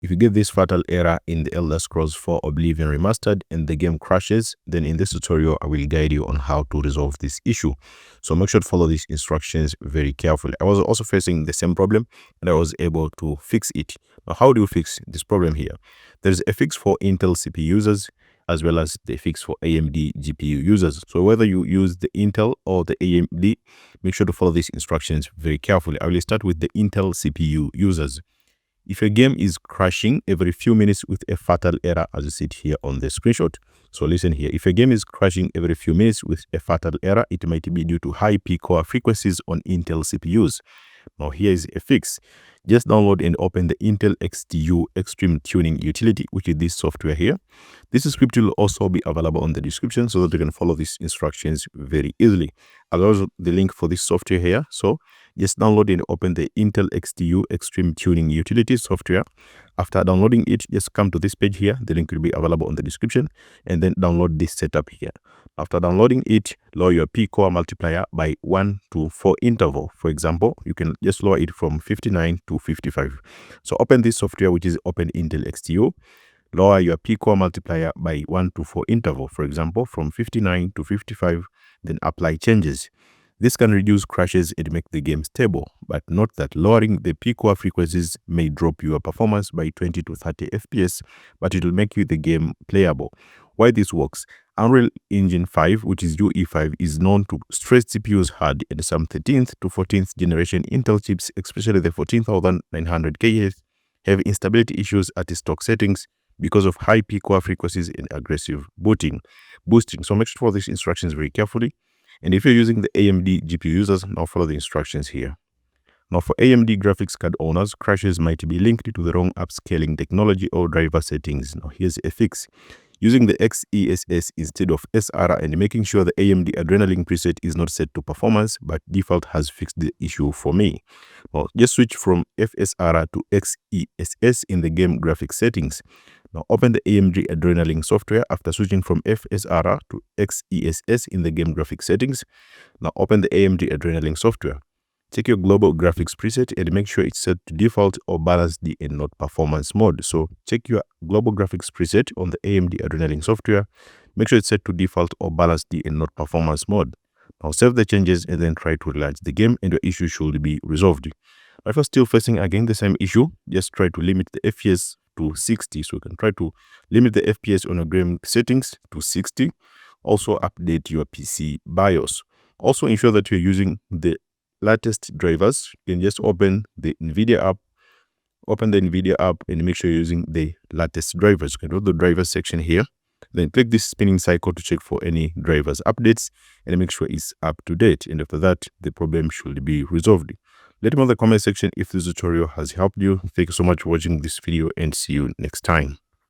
If you get this fatal error in the Elder Scrolls 4 Oblivion Remastered and the game crashes, then in this tutorial, I will guide you on how to resolve this issue. So make sure to follow these instructions very carefully. I was also facing the same problem and I was able to fix it. Now, how do you fix this problem here? There's a fix for Intel CPU users as well as the fix for AMD GPU users. So whether you use the Intel or the AMD, make sure to follow these instructions very carefully. I will start with the Intel CPU users. If a game is crashing every few minutes with a fatal error, as you see it here on the screenshot. So listen here, if a game is crashing every few minutes with a fatal error, it might be due to high peak core frequencies on Intel CPUs. Now here is a fix. Just download and open the Intel XTU Extreme Tuning utility, which is this software here. This script will also be available on the description so that you can follow these instructions very easily. I'll also the link for this software here. So just download and open the Intel XTU Extreme Tuning utility software. After downloading it, just come to this page here. The link will be available on the description, and then download this setup here. After downloading it, lower your P-core multiplier by 1 to 4 interval. For example, you can just lower it from 59 to 55. So open this software, which is Open Intel XTU. Lower your P-core multiplier by 1 to 4 interval. For example, from 59 to 55, then apply changes. This can reduce crashes and make the game stable, but note that lowering the P-core frequencies may drop your performance by 20 to 30 FPS, but it will make the game playable. Why this works? Unreal Engine 5, which is UE5, is known to stress CPUs hard, and some 13th to 14th generation Intel chips, especially the 14900K, have instability issues at stock settings because of high P-core frequencies and aggressive boosting. So make sure to follow these instructions very carefully. And if you're using the AMD GPU users, now follow the instructions here. Now for AMD graphics card owners, crashes might be linked to the wrong upscaling technology or driver settings. Now here's a fix. Using the XESS instead of SR and making sure the AMD Adrenaline preset is not set to performance, but default has fixed the issue for me. Well, just switch from FSR to XESS in the game graphics settings. Now open the AMD Adrenaline software after switching from FSR to XESS in the game graphics settings. Now open the AMD Adrenaline software. Check your global graphics preset and make sure it's set to default or balance D and not performance mode. So check your global graphics preset on the AMD Adrenaline software. Make sure it's set to default or balance D and not performance mode. Now save the changes and then try to relaunch the game and your issue should be resolved. If you're still facing again the same issue, just try to limit the FPS to 60. So you can try to limit the FPS on your game settings to 60. Also update your PC BIOS. Also ensure that you're using the latest drivers. You can just open the NVIDIA app, and make sure you're using the latest drivers. You can go to the drivers section here, then click this spinning cycle to check for any drivers updates and make sure it's up to date. And after that, the problem should be resolved. Let me know in the comment section if this tutorial has helped you. Thank you so much for watching this video and see you next time.